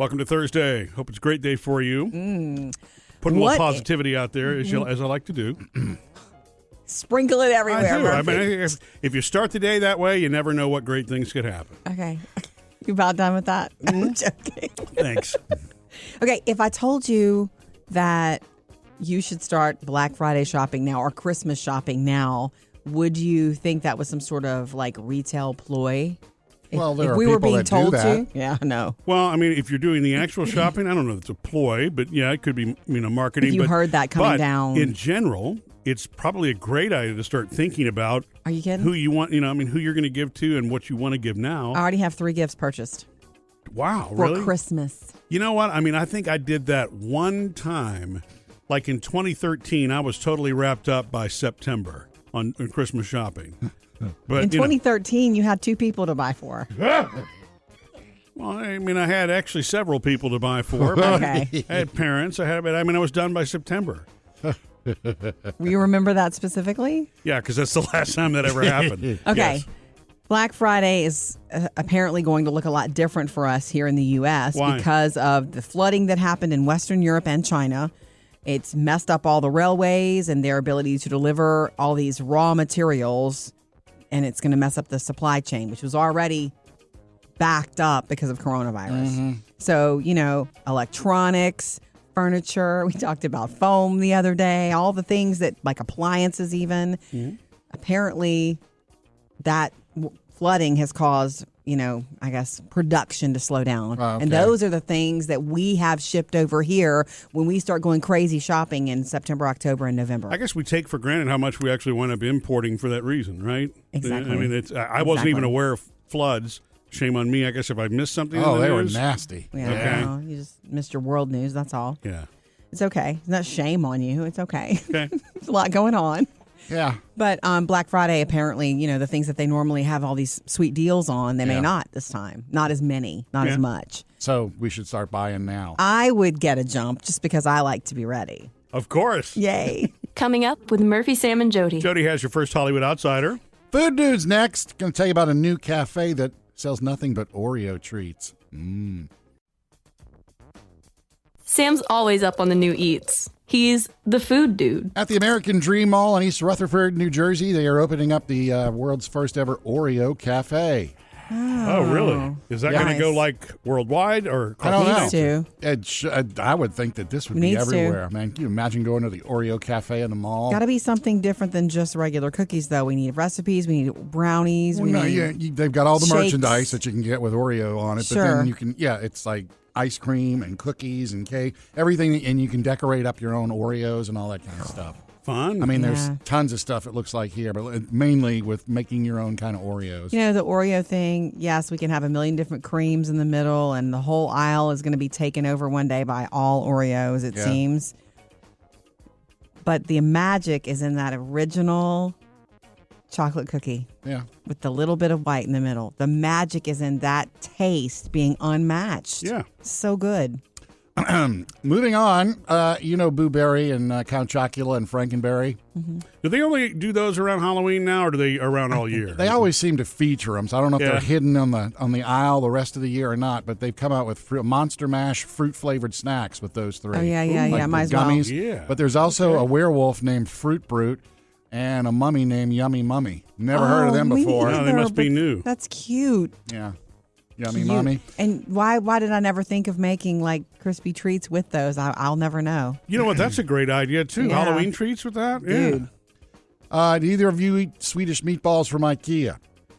Welcome to Thursday. Hope it's a great day for you. Putting a little positivity out there, as I like to do. Sprinkle it everywhere, I do. Murphy. I mean, if you start the day that way, you never know what great things could happen. Okay. You about done with that? I'm joking. Thanks. Okay, if I told you that you should start Black Friday shopping now or Christmas shopping now, would you think that was some sort of like retail ploy? Well, there if are we were people being that do told that. to. Yeah, no. Well, I mean, if you're doing the actual shopping, I don't know if it's a ploy, but yeah, it could be, marketing. If you heard that coming but down. in general, it's probably a great idea to start thinking about Are you kidding? who you want, who you're going to give to and what you want to give now. I already have 3 gifts purchased Wow, for really? Christmas. You know what? I mean, I think I did that one time. Like in 2013, I was totally wrapped up by September on Christmas shopping. But In 2013, you had 2 people to buy for. Well, I mean, I had actually several people to buy for. But Okay. I had parents. I was done by September. You remember that specifically? Yeah, because that's the last time that ever happened. Okay. Yes. Black Friday is apparently going to look a lot different for us here in the U.S. Why? because of the flooding that happened in Western Europe and China. It's messed up all the railways and their ability to deliver all these raw materials, and it's going to mess up the supply chain, which was already backed up because of coronavirus. Mm-hmm. So, electronics, furniture, we talked about foam the other day, all the things that, like appliances even. Mm-hmm. Apparently, that flooding has caused, production to slow down. Oh, okay. And those are the things that we have shipped over here when we start going crazy shopping in September, October, and November. I guess we take for granted how much we actually wind up importing for that reason, right? Exactly. I mean, I wasn't even aware of floods. Shame on me, I guess, if I missed something. Oh, in the they were news. nasty. Yeah, Okay. well, you just missed your world news, that's all. Yeah. It's okay. It's not shame on you. It's okay. Okay. There's a lot going on. Yeah. But Black Friday, apparently, the things that they normally have all these sweet deals on, they may Yeah. not this time. Not as many, not Yeah. as much. So we should start buying now. I would get a jump just because I like to be ready. Of course. Yay. Coming up with Murphy, Sam, and Jody. Jody has your first Hollywood Outsider. Food news next. Going to tell you about a new cafe that sells nothing but Oreo treats. Sam's always up on the new eats. He's the food dude. At the American Dream Mall in East Rutherford, New Jersey, they are opening up the world's first ever Oreo cafe. Oh, really? Is that Yeah. going to go Nice. like worldwide or? I don't know. Needs to. I would think that this would be Needs to. everywhere. Man, can you imagine going to the Oreo cafe in the mall? Got to be something different than just regular cookies, though. We need recipes. We need brownies. Well, we no, need they've got all the shakes. merchandise that you can get with Oreo on it. But Sure. then you can, it's like ice cream and cookies and cake, everything. And you can decorate up your own Oreos and all that kind of stuff. Fun. I mean, there's Yeah. tons of stuff it looks like here, but mainly with making your own kind of Oreos. the Oreo thing. Yes, we can have a million different creams in the middle, and the whole aisle is going to be taken over one day by all Oreos, it Yeah. seems. But the magic is in that original chocolate cookie Yeah. with the little bit of white in the middle. The magic is in that taste being unmatched. Yeah. So good. Moving on, Boo Berry and Count Chocula and Frankenberry. Do they only do those around Halloween now, or do they around all year? They always seem to feature them, so I don't know if Yeah. they're hidden on the aisle the rest of the year or not. But they've come out with Monster Mash fruit flavored snacks with those 3. Oh, yeah. Like Might the as well. gummies. Yeah. But there's also a werewolf named Fruit Brute and a mummy named Yummy Mummy. Never heard of them me before. No, they neither, must be but new. That's cute. Yeah. Yummy Cute. Mummy. And why did I never think of making like crispy treats with those? I'll never know. You know what? That's a great idea, too. Yeah. Halloween treats with that? Dude. Do either of you eat Swedish meatballs from IKEA? Yeah.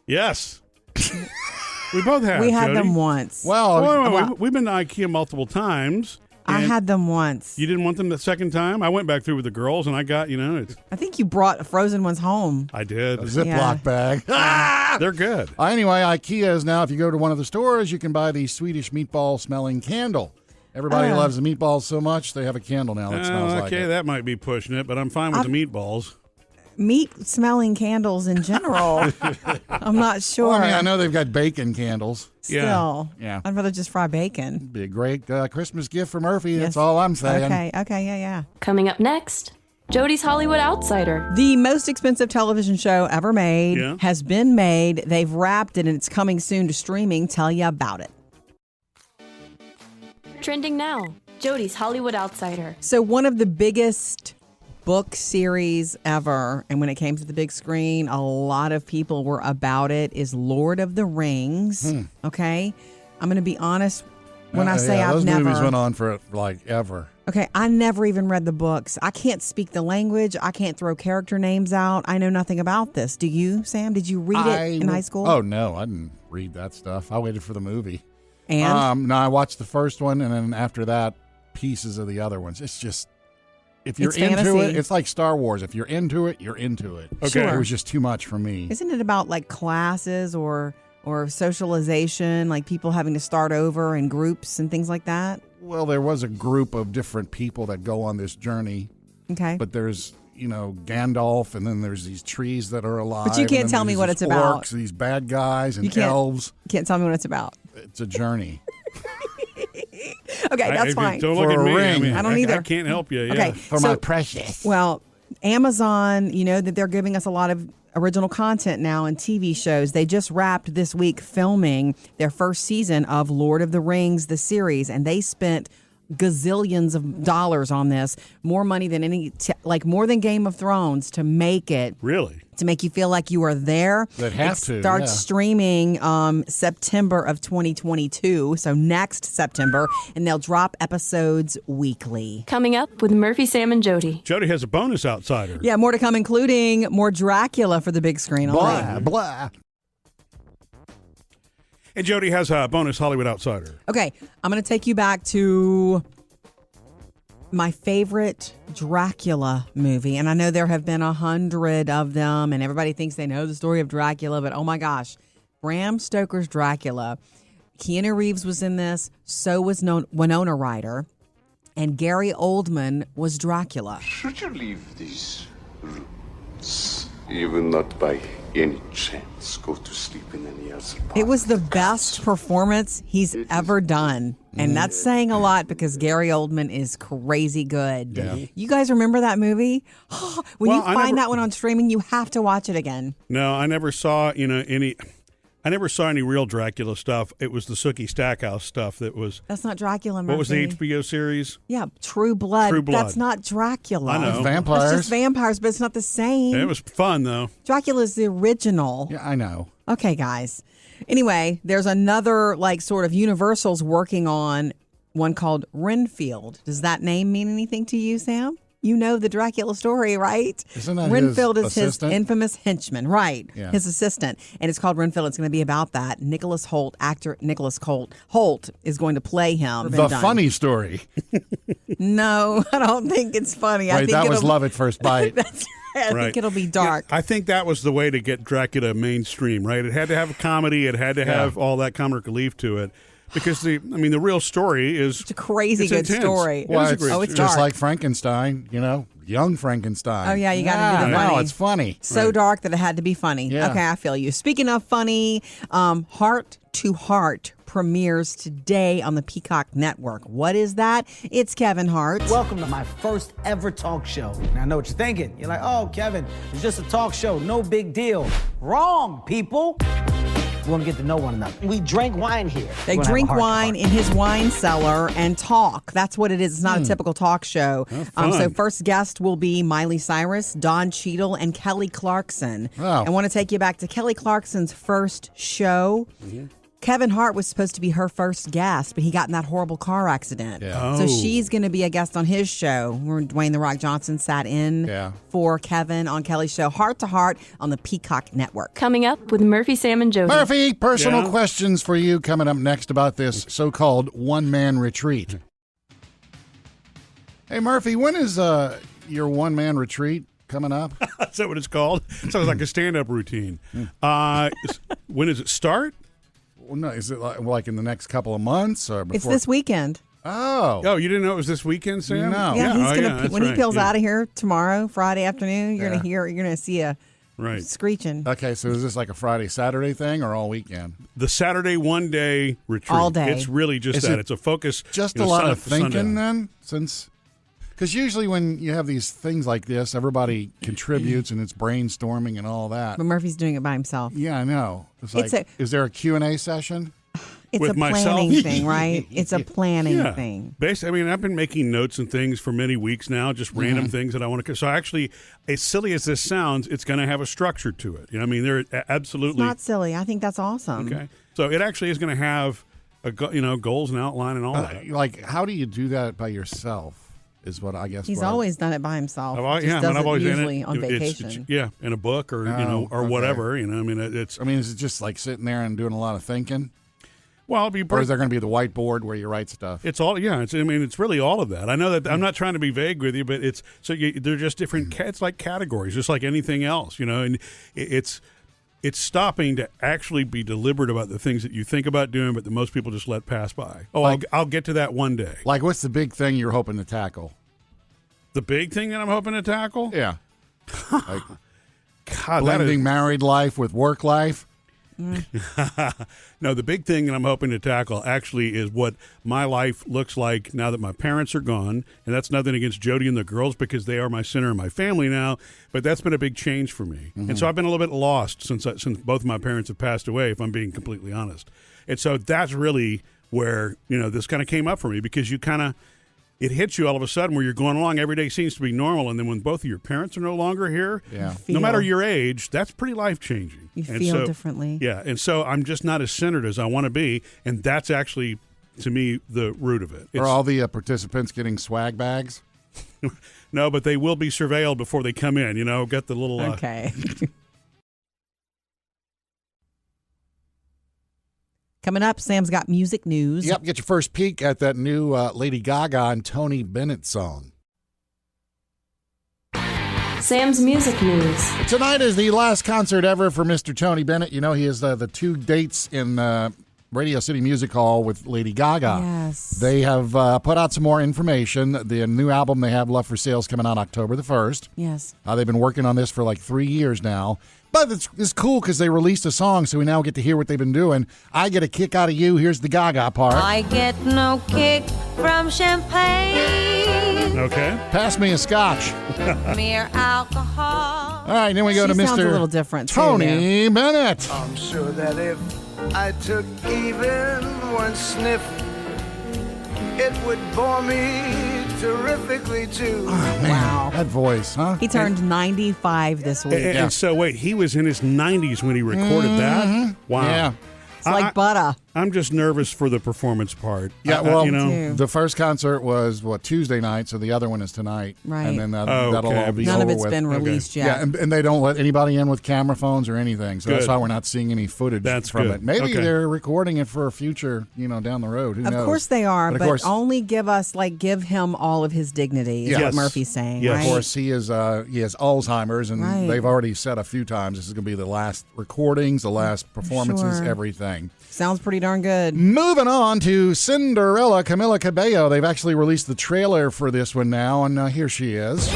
Yes. We both have, We had Jody. them once. Well, Well, we've been to IKEA multiple times. I and had them once. You didn't want them the second time? I went back through with the girls, and I got, I think you brought frozen ones home. I did. a Ziploc Yeah. bag. They're good. Anyway, IKEA is now, if you go to one of the stores, you can buy the Swedish meatball smelling candle. Everybody loves the meatballs so much, they have a candle now that smells like Okay, it. that might be pushing it, but I'm fine with the meatballs. Meat smelling candles in general. I'm not sure. Well, I mean, I know they've got bacon candles. Still. Yeah. I'd rather just fry bacon. Be a great Christmas gift for Murphy. Yes. That's all I'm saying. Okay, yeah. Coming up next, Jody's Hollywood Outsider. The most expensive television show ever made Yeah. has been made. They've wrapped it and it's coming soon to streaming. Tell you about it. Trending now, Jody's Hollywood Outsider. So one of the biggest book series ever, and when it came to the big screen, a lot of people were about it, is Lord of the Rings. Okay? I'm going to be honest when I say I've those never... movies went on for like ever. Okay, I never even read the books. I can't speak the language. I can't throw character names out. I know nothing about this. Do you, Sam? Did you read it in high school? Oh, no, I didn't read that stuff. I waited for the movie. And? No, I watched the first one, and then after that, pieces of the other ones. It's just, if you're It's into fantasy. it, it's like Star Wars. If you're into it, you're into it. Okay. Sure. It was just too much for me. Isn't it about like classes or socialization, like people having to start over in groups and things like that? Well, there was a group of different people that go on this journey, Okay. but there's, Gandalf, and then there's these trees that are alive. But you can't and then tell me there's what these it's about. orcs, these bad guys, You and can't- elves. Can't tell me what it's about. It's a journey. Okay, that's fine. Don't look For at a me. ring. I don't either. I can't help you. Yeah. Okay. For So- my precious. Well, Amazon, you know that they're giving us a lot of original content now and TV shows. They just wrapped this week filming their first season of Lord of the Rings, the series, and they spent gazillions of dollars on this, more money than more than Game of Thrones to make it. Really? To make you feel like you are there. They'd have it to, starts yeah. streaming September of 2022, so next September, and they'll drop episodes weekly. Coming up with Murphy, Sam, and Jody. Jody has a bonus outsider. Yeah, more to come, including more Dracula for the big screen. All right. Blah, blah. And Jody has a bonus Hollywood outsider. Okay, I'm going to take you back to my favorite Dracula movie. And I know there have been 100 of them, and everybody thinks they know the story of Dracula, but oh my gosh, Bram Stoker's Dracula. Keanu Reeves was in this, so was Winona Ryder, and Gary Oldman was Dracula. Should you leave these rooms? You will not by any chance go to sleep in any other part. It was the best performance he's ever done. And that's saying a lot because Gary Oldman is crazy good. Yeah. You guys remember that movie? When Well, you I find never- that one on streaming, you have to watch it again. No, I never saw any real Dracula stuff. It was the Sookie Stackhouse stuff that was. That's not Dracula, Murphy. What was the HBO series? Yeah, True Blood. True Blood. That's not Dracula. I know. It's That's vampires. just vampires, but it's not the same. It was fun though. Dracula's the original. Yeah, I know. Okay, guys. Anyway, there's another sort of Universal's working on one called Renfield. Does that name mean anything to you, Sam? You know the Dracula story, right? Isn't that Renfield his is his assistant? infamous henchman, right? Yeah. His assistant. And it's called Renfield. It's going to be about that. Actor Nicholas Holt is going to play him. The funny story. No, I don't think it's funny. I Right, think that was it'll- Love at First Bite. That's right. I Right. think it'll be dark. I think that was the way to get Dracula mainstream, right? It had to have a comedy. It had to have all that comic relief to it. Because the real story is It's a crazy it's good intense. story. It Well, is a it's, great it's just dark. like Frankenstein, young Frankenstein. Oh, yeah, you gotta do the funny. No, it's funny. So dark that it had to be funny. Yeah. Okay, I feel you. Speaking of funny, Heart to Heart premieres today on the Peacock Network. What is that? It's Kevin Hart. Welcome to my first ever talk show. Now, I know what you're thinking. You're like, oh, Kevin, it's just a talk show. No big deal. Wrong, people. We want to get to know one another. We drank wine here. They We're gonna have drink a heart-to-heart. wine in his wine cellar and talk. That's what it is. It's not a typical talk show. fun. So first guest will be Miley Cyrus, Don Cheadle, and Kelly Clarkson. Wow. I want to take you back to Kelly Clarkson's first show. Kevin Hart was supposed to be her first guest, but he got in that horrible car accident. Yeah. So Oh. she's going to be a guest on his show, where Dwayne "The Rock" Johnson sat in Yeah. for Kevin on Kelly's show, Heart to Heart, on the Peacock Network. Coming up with Murphy, Sam, and Jody. Murphy, personal Yeah? questions for you coming up next about this so-called one-man retreat. Hey, Murphy, when is your one-man retreat coming up? Is that what it's called? Sounds like a stand-up routine. When does it start? Well, no, is it like in the next couple of months or before? It's this weekend. Oh. Oh, you didn't know it was this weekend, Sam? No. Yeah, he's oh, gonna yeah, that's when he right. peels Yeah. out of here tomorrow, Friday afternoon. You're gonna see a Right. screeching Okay, so is this like a Friday, Saturday thing or all weekend? The Saturday one-day retreat. All day. It's really just Is that. it It's a focus. Just you a know, lot sun of up to sundown. thinking then, since because usually when you have these things like this, everybody contributes and it's brainstorming and all that. but Murphy's doing it by himself. Yeah, I know. It's It's like, is there a Q&A session? It's with a myself. planning thing, right? It's a planning thing. Basically, I mean, I've been making notes and things for many weeks now, just random things that I want to. So actually, as silly as this sounds, it's going to have a structure to it. You know, I mean, they're absolutely It's not silly. I think that's awesome. okay. So it actually is going to have goals and outline and all that. Like, how do you do that by yourself? Is what I guess. He's always done it by himself. I've Just does it always usually in it. on It's- vacation. in a book or okay. whatever. You know, I mean, it's I mean, is it just like sitting there and doing a lot of thinking, well, it'll be or is there going to be the whiteboard where you write stuff? It's all, yeah. It's really all of that. I know that I'm not trying to be vague with you, but they're just different. It's like categories, just like anything else, you know. And it's stopping to actually be deliberate about the things that you think about doing, but that most people just let pass by. Oh, I'll get to that one day. Like, what's the big thing you're hoping to tackle? The big thing that I'm hoping to tackle, Yeah, like God, blending married life with work life. No, the big thing that I'm hoping to tackle actually is what my life looks like now that my parents are gone. And that's nothing against Jody and the girls because they are my center of my family now. But that's been a big change for me. And so I've been a little bit lost since both of my parents have passed away, if I'm being completely honest. And so that's really where, this kind of came up for me because it hits you all of a sudden where you're going along. Every day seems to be normal. And then when both of your parents are no longer here, no matter your age, that's pretty life-changing. You feel differently. Yeah. And so I'm just not as centered as I want to be. And that's actually, to me, the root of it. Are all the participants getting swag bags? No, but they will be surveilled before they come in. Get the little... Okay. Coming up, Sam's got music news. Yep, get your first peek at that new Lady Gaga and Tony Bennett song. Sam's music news. Tonight is the last concert ever for Mr. Tony Bennett. He has the 2 dates in Radio City Music Hall with Lady Gaga. Yes. They have put out some more information. The new album they have, Love for Sale, is coming out October the 1st. Yes. They've been working on this for like 3 years now. But it's cool because they released a song, so we now get to hear what they've been doing. I get a kick out of you. Here's the Gaga part. I get no kick from champagne. Okay. Pass me a scotch. Mere alcohol. All right, then we go to She sounds Mr. a little different, too, Tony Bennett. I'm sure that if I took even one sniff, it would bore me terrifically too. Oh, man, that voice, huh? He turned 95 this week. And so, wait, he was in his 90s when he recorded that? Wow. Yeah. It's like butter. I'm just nervous for the performance part. Yeah, well, too. the first concert was, Tuesday night, so the other one is tonight. Right. And then that'll okay. all be None over of it's with. been released yet. Yeah, and they don't let anybody in with camera phones or anything, so that's Good. why we're not seeing any footage That's from good. it. Maybe Okay. they're recording it for a future, down the road. Who knows? Of course they are, But but of course, only give him all of his dignity, is Yes. what Murphy's saying, Yes. right? of course, he has Alzheimer's, and Right. they've already said a few times this is going to be the last recordings, the last performances, Sure. everything. Sounds pretty darn good. Moving on to Cinderella, Camila Cabello. They've actually released the trailer for this one now, and here she is. If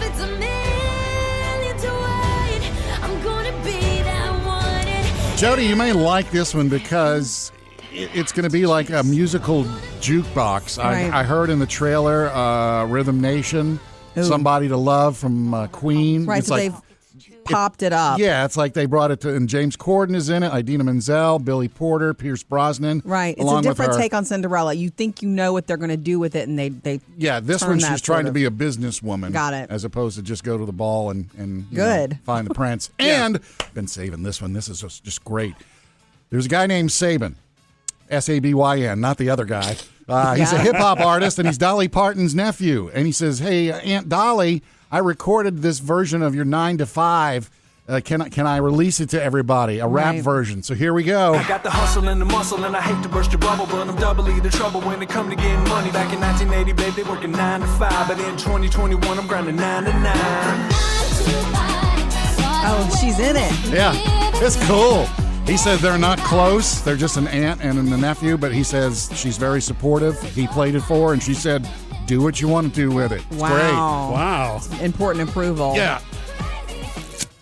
it's a million to one, I'm gonna be that one. Jody, you may like this one because it's going to be like a musical jukebox. Right. I heard in the trailer Rhythm Nation, Ooh. Somebody to Love from Queen. Right, It's so like, they've popped it up. yeah, it's like they brought it to, and James Corden is in it, Idina Menzel, Billy Porter, Pierce Brosnan. Right. It's along a with different her. take on Cinderella. You think you know what they're going to do with it, and they Yeah, this turn one that she's trying sort to of- be a businesswoman. Got it. As opposed to just go to the ball and Good. find the prince. And been saving this one. This is just great. There's a guy named Sabin, Sabyn, not the other guy. He's a hip hop artist, and he's Dolly Parton's nephew. And he says, "Hey, Aunt Dolly, I recorded this version of your 9 to 5. Can I release it to everybody? A rap Right. version." So here we go. I got the hustle and the muscle, and I hate to burst your bubble, but I'm doubly the trouble when it come to getting money. Back in 1980, babe, they working 9 to 5, but in 2021, I'm grinding 9 to 9. Oh, she's in it. Yeah, it's cool. He says they're not close. They're just an aunt and a nephew, but he says she's very supportive. He played it for her, and she said, do what you want to do with it. It's Wow. Wow. Important approval. great. Yeah.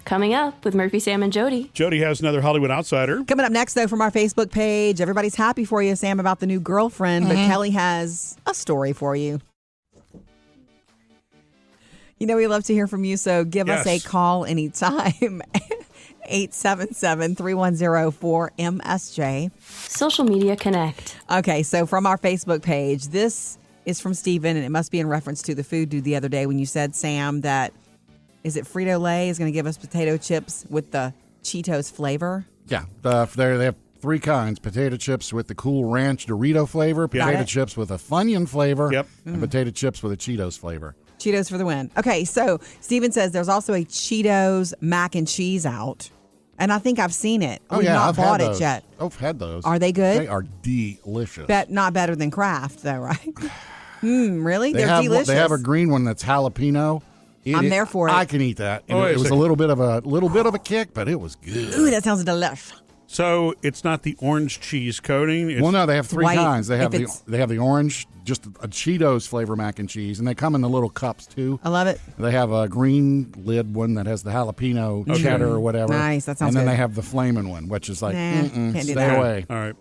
Coming up with Murphy, Sam, and Jody. Jody has another Hollywood outsider. Coming up next, though, from our Facebook page, everybody's happy for you, Sam, about the new girlfriend, but Kelly has a story for you. We love to hear from you, so give us a Yes. call anytime. 1-877-310-4MSJ. Social Media Connect. Okay, so from our Facebook page, this is from Steven, and it must be in reference to the food dude the other day when you said, Sam, that is it Frito-Lay is going to give us potato chips with the Cheetos flavor? Yeah, they have 3 kinds: potato chips with the Cool Ranch Dorito flavor, potato chips with a Funyun flavor, and potato chips with a Cheetos flavor. Cheetos for the win. Okay, so Steven says there's also a Cheetos mac and cheese out, and I think I've seen it. Oh, We've yeah, not I've bought had it those. yet. I've had those. Are they good? They are delicious. Not better than Kraft, though, right? Really? They're delicious. They have a green one that's jalapeno. I'm there for it. I can eat that. Oh, It was a little bit of a kick, but it was good. Ooh, that sounds delicious. So it's not the orange cheese coating. It's, Well, no, they have 3 White. kinds. They have If the orange, just a Cheetos flavor mac and cheese, and they come in the little cups too. I love it. They have a green lid one that has the jalapeno cheddar or whatever. Nice, that sounds And then good. they have the flaming one, which is like, Can't do stay that. away. All right.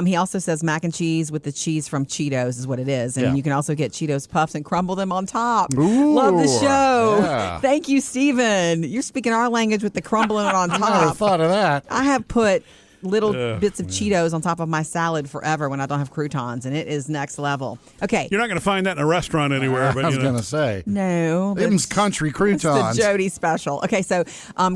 He also says mac and cheese with the cheese from Cheetos is what it is. And Yeah. you can also get Cheetos Puffs and crumble them on top. Ooh, Love the show. yeah. Thank you, Steven. You're speaking our language with the crumbling on I never top. thought of that. I have put little bits of Cheetos on top of my salad forever when I don't have croutons, and it is next level. Okay. You're not going to find that in a restaurant anywhere. But I was you know. going to say. No. but Them's country it's croutons. the Jody special. Okay, so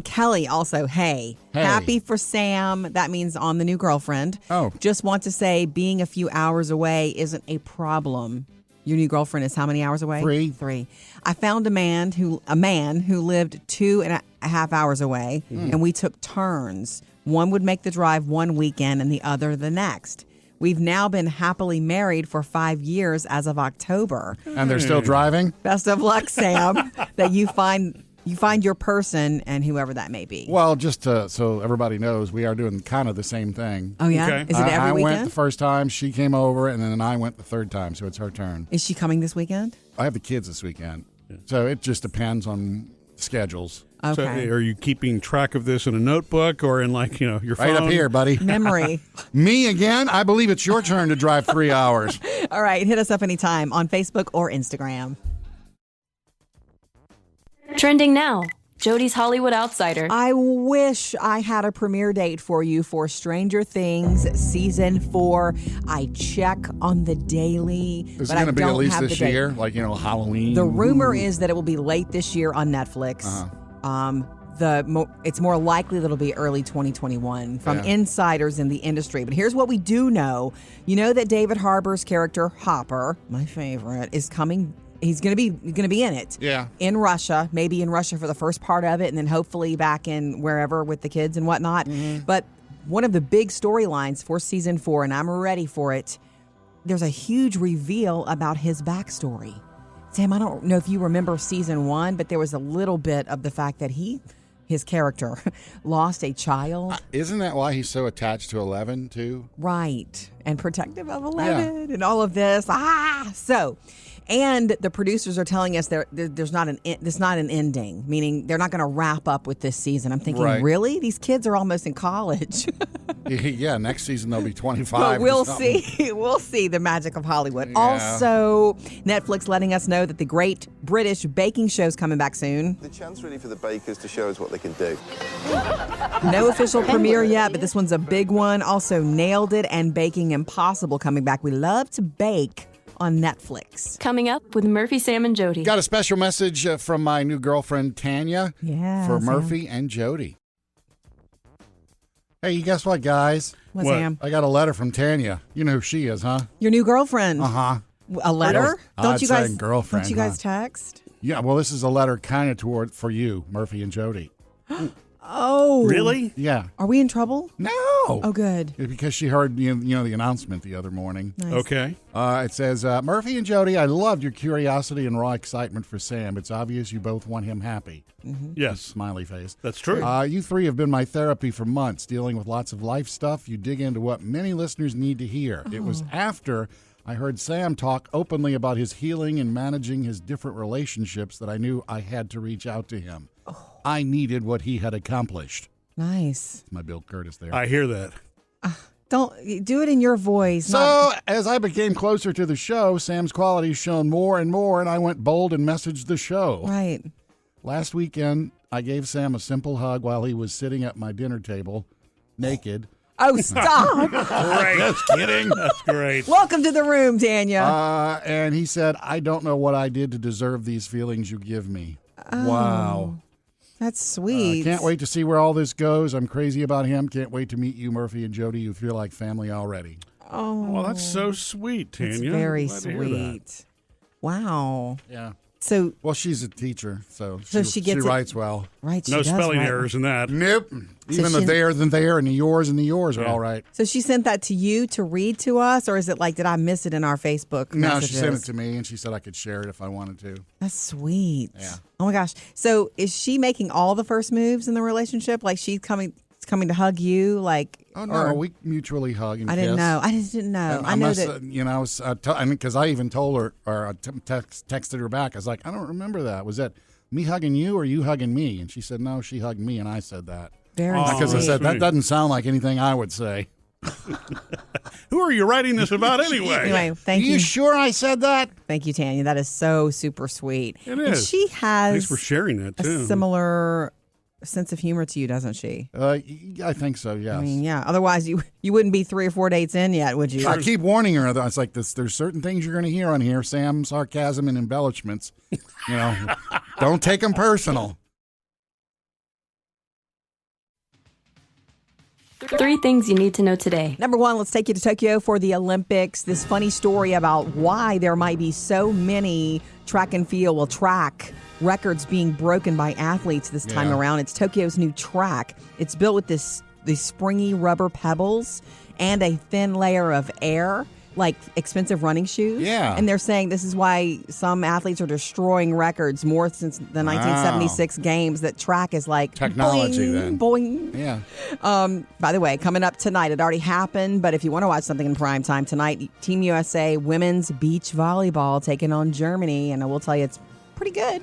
Kelly also, hey, happy for Sam. That means on the new girlfriend. Oh. Just want to say being a few hours away isn't a problem. Your new girlfriend is how many hours away? 3. 3. I found a man who lived 2.5 hours away, and we took turns. One would make the drive one weekend and the other the next. We've now been happily married for 5 years as of October. And they're still driving? Best of luck, Sam, that you find your person and whoever that may be. Well, just so everybody knows, we are doing kind of the same thing. Oh, yeah? Okay. Is it every I weekend? went the first time, she came over, and then I went the third time, so it's her turn. Is she coming this weekend? I have the kids this weekend, so it just depends on schedules. Okay. So are you keeping track of this in a notebook or in your phone? Right up here, buddy. Memory. Me again? I believe it's your turn to drive 3 hours. All right. Hit us up anytime on Facebook or Instagram. Trending now. Jody's Hollywood Outsider. I wish I had a premiere date for you for Stranger Things Season 4. I check on the daily, Is it but I going to be don't at least have this the date. year? Like, Halloween? The rumor is that it will be late this year on Netflix. It's more likely that it'll be early 2021 from insiders in the industry. But here's what we do know. You know that David Harbour's character, Hopper, my favorite, is coming. He's going to be in it. Yeah. In Russia, maybe in Russia for the first part of it, and then hopefully back in wherever with the kids and whatnot. But one of the big storylines for Season 4, and I'm ready for it, there's a huge reveal about his backstory. Sam, I don't know if you remember Season 1, but there was a little bit of the fact that his character lost a child. Isn't that why he's so attached to 11, too? Right. And protective of 11 and all of this. And the producers are telling us there's not an ending, meaning they're not going to wrap up with this season. I'm thinking, really? These kids are almost in college. Yeah, next season they'll be 25. But we'll or something. see. We'll see the magic of Hollywood. Yeah. Also, Netflix letting us know that the Great British Baking Show is coming back soon. The chance really for the bakers to show us what they can do. No official premiere yet, but this one's a big one. Also, Nailed It and Baking Impossible coming back. We love to bake on Netflix. Coming up with Murphy, Sam, and Jody. Got a special message from my new girlfriend, Tanya, for Murphy and Jody. Hey, you guess what, guys? What, Sam? I got a letter from Tanya. You know who she is, huh? Your new girlfriend. Uh-huh. A letter? Don't you guys text? Yeah, well, this is a letter kind of for you, Murphy and Jody. Oh. Really? Yeah. Are we in trouble? No. Oh, good. Because she heard the announcement the other morning. Nice. Okay. It says, Murphy and Jody, I loved your curiosity and raw excitement for Sam. It's obvious you both want him happy. Yes. Smiley face. That's true. You three have been my therapy for months, dealing with lots of life stuff. You dig into what many listeners need to hear. It was after I heard Sam talk openly about his healing and managing his different relationships that I knew I had to reach out to him. I needed what he had accomplished. Nice. That's my Bill Curtis there. I hear that. Don't do it in your voice. So, as I became closer to the show, Sam's qualities shone more and more, and I went bold and messaged the show. Right. Last weekend, I gave Sam a simple hug while he was sitting at my dinner table, naked. Oh, stop. Great. Just kidding. That's great. Welcome to the room, Tanya. And he said, I don't know what I did to deserve these feelings you give me. Wow. That's sweet. Can't wait to see where all this goes. I'm crazy about him. Can't wait to meet you, Murphy and Jody. You feel like family already. Oh, Well, that's so sweet, Tanya. it's very Glad to hear that. sweet. Wow. Yeah. So, Well, she's a teacher, so she gets it- writes well. right, she No does, spelling right? errors in that. Nope. Even the she- there's and there and the yours are all right. So she sent that to you to read to us, or is it like, did I miss it in our Facebook No, messages? she sent it to me, and she said I could share it if I wanted to. That's sweet. Yeah. Oh my gosh. So is she making all the first moves in the relationship? Like she's coming to hug you? Like, Oh, no, or- we mutually hug and I kiss. didn't know. I just didn't know. And I know must, that. because I even told her, or I texted her back. I was like, I don't remember that. Was that me hugging you or you hugging me? And she said, no, she hugged me, and I said that. Very Because I sweet. said, that sweet. doesn't sound like anything I would say. Who are you writing this about anyway? Anyway, thank Are you sure I said that? Thank you, Tanya. That is so super sweet. It And is. she has Thanks for sharing that, a too. similar sense of humor to you, doesn't she? I think so, yes. I mean, yeah. Otherwise, you wouldn't be 3 or 4 dates in yet, would you? I keep warning her. Though. It's like this. There's certain things you're going to hear on here: Sam, sarcasm, and embellishments. Don't take them personal. 3 things you need to know today. Number 1, let's take you to Tokyo for the Olympics. This funny story about why there might be so many track records being broken by athletes this time Yeah. around. It's Tokyo's new track. It's built with these springy rubber pebbles and a thin layer of air, like expensive running shoes. Yeah. And they're saying this is why some athletes are destroying records more since the 1976 games. That track is like Technology boing, then. boing. Yeah. By the way, coming up tonight, it already happened, but if you want to watch something in prime time tonight, Team USA women's beach volleyball taking on Germany, and I will tell you it's pretty good.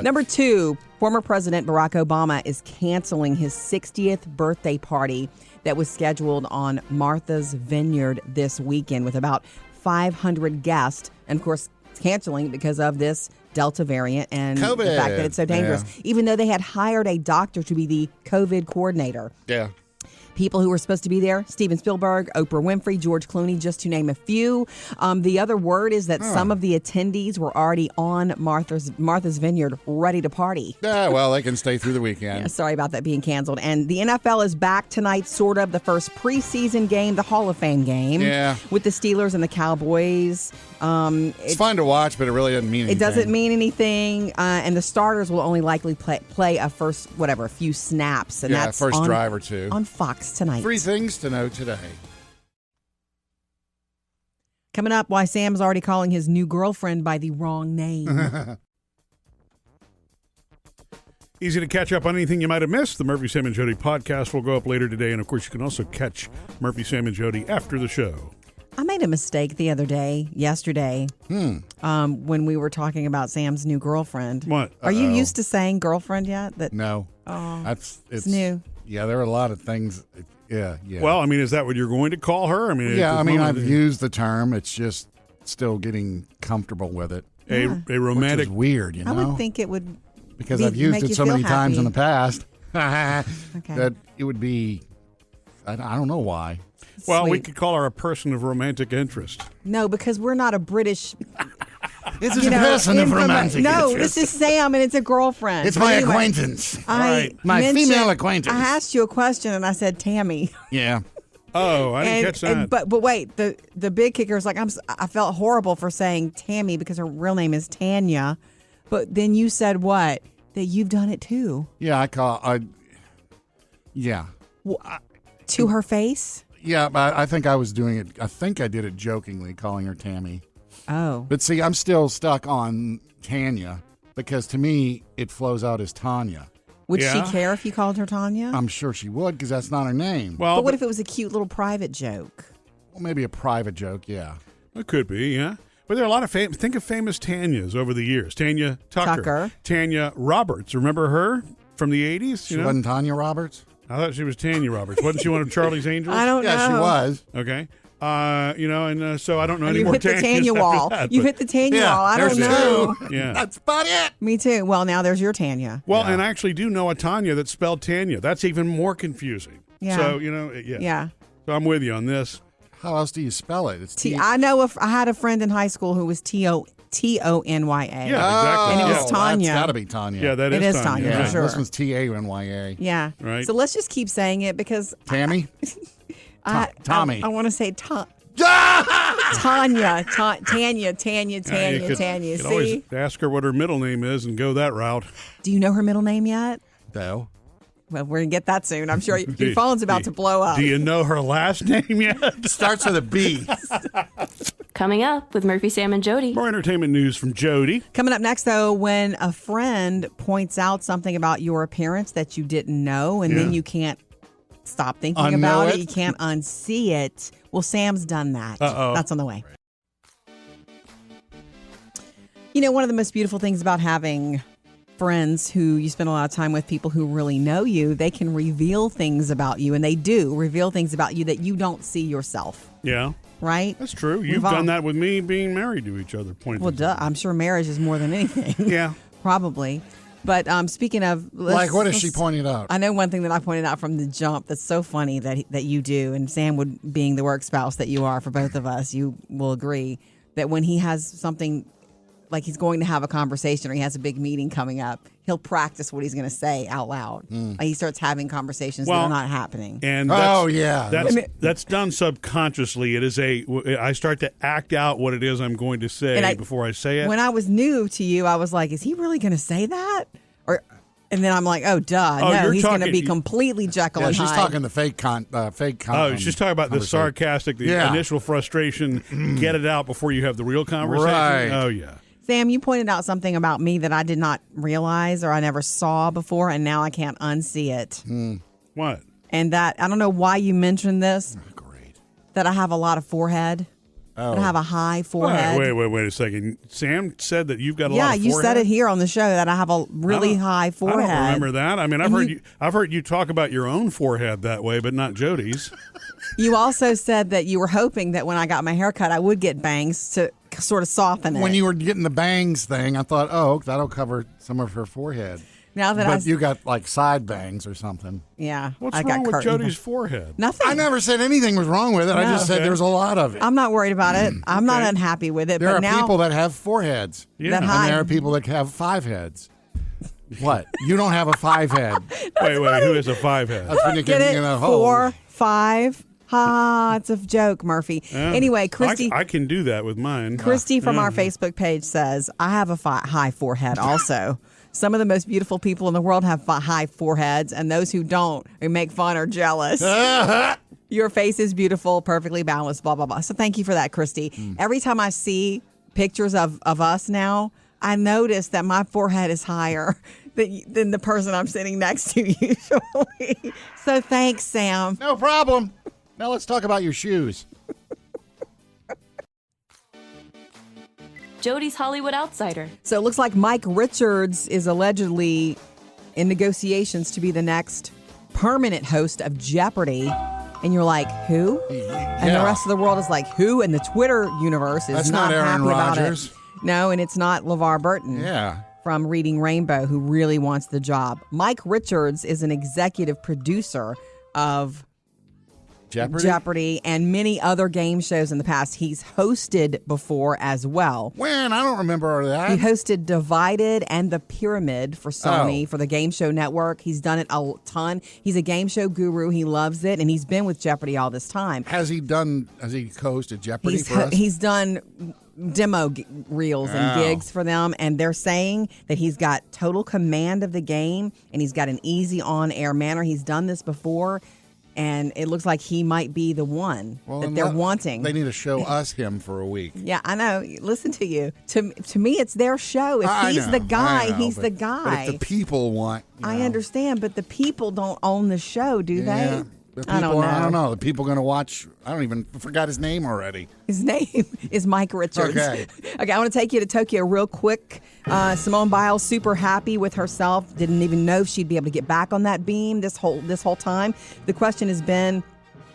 Number 2, former President Barack Obama is canceling his 60th birthday party that was scheduled on Martha's Vineyard this weekend with about 500 guests, and of course canceling because of this Delta variant and the COVID. fact that it's so dangerous, even though they had hired a doctor to be the COVID coordinator. Yeah. People who were supposed to be there: Steven Spielberg, Oprah Winfrey, George Clooney, just to name a few. The other word is that some of the attendees were already on Martha's Vineyard ready to party. Yeah, well, they can stay through the weekend. Sorry about that being canceled. And the NFL is back tonight, sort of, the first preseason game, the Hall of Fame game. Yeah. With the Steelers and the Cowboys. It's fun to watch, but it really doesn't mean anything. It doesn't mean anything. And the starters will only likely play a few snaps. And that's first on, drive or two. on Fox tonight. 3 things to know today. Coming up, why Sam's already calling his new girlfriend by the wrong name. Easy to catch up on anything you might have missed. The Murphy, Sam, and Jody podcast will go up later today. And, of course, you can also catch Murphy, Sam, and Jody after the show. I made a mistake yesterday, when we were talking about Sam's new girlfriend. What? Are you used to saying girlfriend yet? No. Oh, It's new. Yeah, there are a lot of things. Yeah. Well, I mean, is that what you're going to call her? I mean, Yeah, at I this mean, moment, I've used the term. It's just still getting comfortable with it. a romantic. Which is weird, you know? I would think it would because be- I've used make it you so feel many times in the happy. past Okay. that it would be. I don't know why. Well, we Sweet. could call her a person of romantic interest. No, because we're not a British. This is a person of romantic No, interest. this is Sam, and it's a girlfriend. It's But my anyway, acquaintance. I My mentioned- female acquaintance. I asked you a question, and I said Tammy. Yeah. Oh, I didn't catch that. But wait, the big kicker is like I felt horrible for saying Tammy because her real name is Tanya, but then you said what? That you've done it too. Yeah, yeah. To her face? Yeah, but I think I was doing it. I think I did it jokingly, calling her Tammy. Oh. But see, I'm still stuck on Tanya because to me, it flows out as Tanya. Would Yeah. she care if you called her Tanya? I'm sure she would because that's not her name. Well, but what if it was a cute little private joke? Well, maybe a private joke, yeah. it could be, yeah. But there are a lot of think of famous Tanyas over the years. Tanya Tucker. Tanya Roberts. Remember her from the 80s? She wasn't Tanya Roberts? I thought she was Tanya Roberts. Wasn't she one of Charlie's Angels? I don't know. Yeah, she was. Okay. So I don't know any You more hit the Tanyas Tanya after wall. that, You but- hit the Tanya Yeah, wall. I don't there's know. two. Yeah. That's about it. Me too. Well, now there's your Tanya. Well, and I actually do know a Tanya that's spelled Tanya. That's even more confusing. Yeah. So, yeah. Yeah. So I'm with you on this. How else do you spell it? It's I know I had a friend in high school who was Tonyya. Yeah, exactly. And it was Yeah. Tanya. That's got to be Tanya. Yeah, that It is is Tanya, Yeah, for sure. This one's Tanya. Yeah. Right. So let's just keep saying it because Tammy? Tommy. I want to say Tanya. You could always See? ask her what her middle name is and go that route. Do you know her middle name yet? No. Well, we're going to get that soon. I'm sure your Do- phone's about to blow up. Do you know her last name yet? Starts with a B. Coming up with Murphy, Sam, and Jody. More entertainment news from Jody. Coming up next, though, when a friend points out something about your appearance that you didn't know, and then Yeah. you can't stop thinking Unknow about it. it? You can't unsee it. Well, Sam's done that. Uh-oh. That's on the way. One of the most beautiful things about having friends who you spend a lot of time with, people who really know you, they can reveal things about you, and they do reveal things about you that you don't see yourself, Yeah, right? that's true. We've You've all- done that with me being married to each other. Well, duh. I'm sure marriage is more than anything. Yeah. Probably. But speaking of... Like, what is she pointing out? I know one thing that I pointed out from the jump that's so funny that you do, and Sam being the work spouse that you are for both of us, you will agree that when he has something, like he's going to have a conversation or he has a big meeting coming up, he'll practice what he's going to say out loud. Like he starts having conversations that Well, are not happening. And yeah. that's done subconsciously. I start to act out what it is I'm going to say before I say it. When I was new to you, I was like, is he really going to say that? And then I'm like, oh, duh. Oh, no, you're he's going to talking- be completely Jekyll Yeah, and she's Hyde. talking the fake Oh, she's talking about the conversation. sarcastic, the Yeah. initial frustration. Get it out before you have the real conversation. Right. Oh, yeah. Sam, you pointed out something about me that I did not realize or I never saw before, and now I can't unsee it. What? And that, I don't know why you mentioned this, Great. that I have a lot of forehead. That I have a high forehead. Wait a second. Sam said that you've got a lot Yeah, of you forehead? said it here on the show that I have a really high forehead. I don't remember that. I mean, And I've heard you talk about your own forehead that way, but not Jody's. You also said that you were hoping that when I got my hair cut, I would get bangs to sort of soften it. When you were getting the bangs thing, I thought, oh, that'll cover some of her forehead. Now that But you got like side bangs or something. yeah, What's I wrong got with curtain Jody's bangs. forehead? Nothing. I never said anything was wrong with it. I No. just said Okay. there's a lot of it. I'm not worried about it. I'm not Okay. unhappy with it. There but are now, people that have foreheads. Yeah. That And high- there are people that have 5 heads. What? You don't have a 5 head. Wait, who has a 5 head? That's when you Get can, it? oh. 4, 5. Ha! It's a joke, Murphy. Anyway, Christy. I can do that with mine. Christy from our Facebook page says, I have a high forehead also. Some of the most beautiful people in the world have high foreheads, and those who don't, who make fun, are jealous. Your face is beautiful, perfectly balanced, blah, blah, blah. So thank you for that, Christy. Every time I see pictures of us now, I notice that my forehead is higher than the person I'm sitting next to usually. So thanks, Sam. No problem. Now let's talk about your shoes. Jody's Hollywood Outsider. So it looks like Mike Richards is allegedly in negotiations to be the next permanent host of Jeopardy. And you're like, who? And the rest of the world is like, who? And the Twitter universe is That's not not Aaron happy about Rodgers. it. No, and it's not LeVar Burton. Yeah. From Reading Rainbow, who really wants the job. Mike Richards is an executive producer of Jeopardy and many other game shows in the past. He's hosted before as well. When? I don't remember that. He hosted Divided and The Pyramid for Sony, Oh. for the Game Show Network. He's done it a ton. He's a game show guru. He loves it, and he's been with Jeopardy all this time. Has he hosted Jeopardy for us? He's done demo reels and Oh. gigs for them, and they're saying that he's got total command of the game, and he's got an easy on-air manner. He's done this before, and it looks like he might be the one that then they're wanting. They need to show us him for a week. Yeah, I know. Listen to you. To me, it's their show. If I he's know, the guy, I know, he's but- the guy. But if the people want, I understand, but the people don't own the show, do Yeah, they? the I don't people- know. I don't know. The people going to watch. Forgot his name already. His name is Mike Richards. Okay. Okay, I want to take you to Tokyo real quick. Simone Biles super happy with herself. Didn't even know if she'd be able to get back on that beam this whole time. The question has been,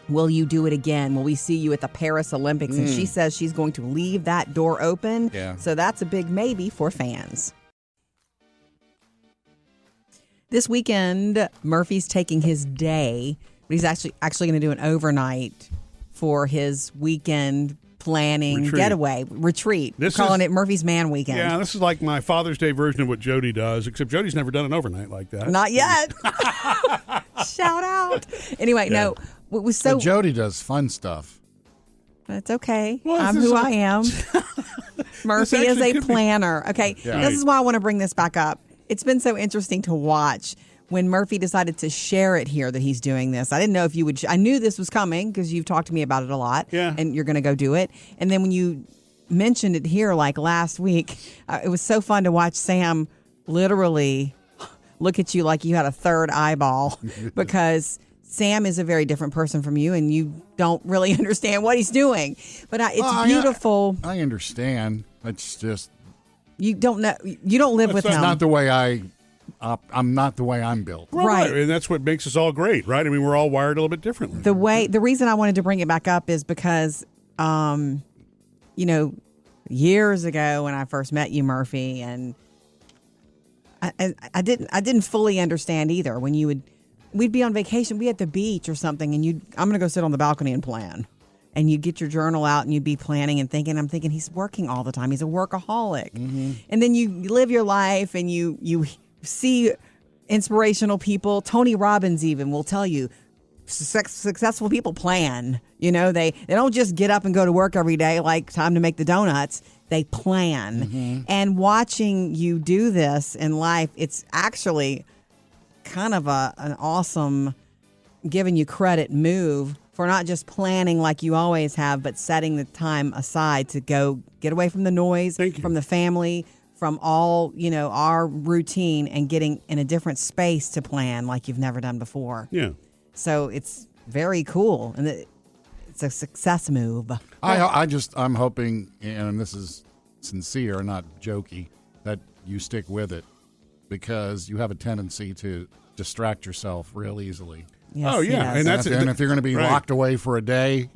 Will you do it again? Will we see you at the Paris Olympics? And she says she's going to leave that door open. Yeah. So that's a big maybe for fans. This weekend, Murphy's taking his day, but he's actually going to do an overnight for his weekend planning getaway retreat. We're calling it Murphy's Man Weekend. Yeah, this is like my Father's Day version of what Jody does, except Jody's never done an overnight like that. Not yet. Shout out. Anyway, no, it was so. But Jody does fun stuff. That's okay. Well, I'm who I am. Murphy is a planner. Okay, this is why I want to bring this back up. It's been so interesting to watch when Murphy decided to share it here that he's doing this. I didn't know if you would. I knew this was coming because you've talked to me about it a lot. Yeah. And you're going to go do it. And then when you mentioned it here like last week, it was so fun to watch Sam literally look at you like you had a third eyeball because Sam is a very different person from you and you don't really understand what he's doing. But it's beautiful. I understand. It's just. You don't know. You don't live with him. That's not the way I'm not the way I'm built. Right. And that's what makes us all great, right? I mean, we're all wired a little bit differently. The reason I wanted to bring it back up is because, years ago when I first met you, Murphy, and I didn't fully understand either. When we'd be on vacation, be at the beach or something, and I'm going to go sit on the balcony and plan. And you'd get your journal out and you'd be planning and thinking, I'm thinking he's working all the time. He's a workaholic. Mm-hmm. And then you live your life and you see inspirational people. Tony Robbins even will tell you successful people plan. They don't just get up and go to work every day like time to make the donuts. They plan. Mm-hmm. And watching you do this in life, it's actually kind of an awesome, giving you credit move for not just planning like you always have, but setting the time aside to go get away from the noise, from the family, from all, our routine and getting in a different space to plan like you've never done before. Yeah. So it's very cool. And it's a success move. I'm hoping, and this is sincere, not jokey, that you stick with it because you have a tendency to distract yourself real easily. Yes, oh, yeah. And if you're going to be locked away for a day,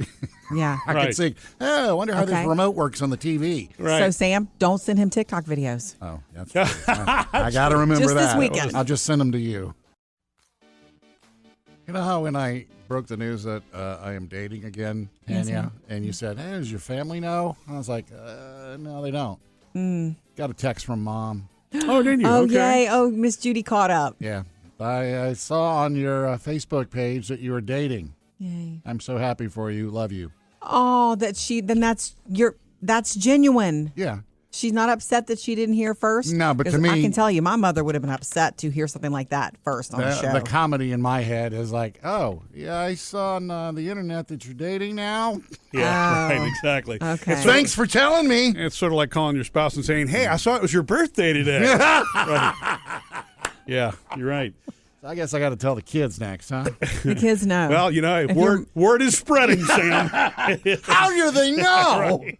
yeah, I could think, I wonder how this remote works on the TV. Right. So, Sam, don't send him TikTok videos. Oh, that's true. I got to remember just that. This weekend. I'll just send them to you. You know how when I broke the news that I am dating again, Tanya, and you said, hey, does your family know? I was like, no, they don't. Got a text from Mom. Oh, didn't you? Oh, okay. yay. Oh, Miss Judy caught up. Yeah. I saw on your Facebook page that you were dating. Yay. I'm so happy for you. Love you. Oh, that's genuine. Yeah. She's not upset that she didn't hear first? No, but to me, I can tell you, my mother would have been upset to hear something like that first on the show. The comedy in my head is like, oh, yeah, I saw on the internet that you're dating now. Yeah, right, exactly. Okay. Thanks for telling me. It's sort of like calling your spouse and saying, hey, I saw it was your birthday today. Right. Yeah, you're right. I guess I got to tell the kids next, huh? The kids know. Well, word is spreading, Sam. How do they know? Right.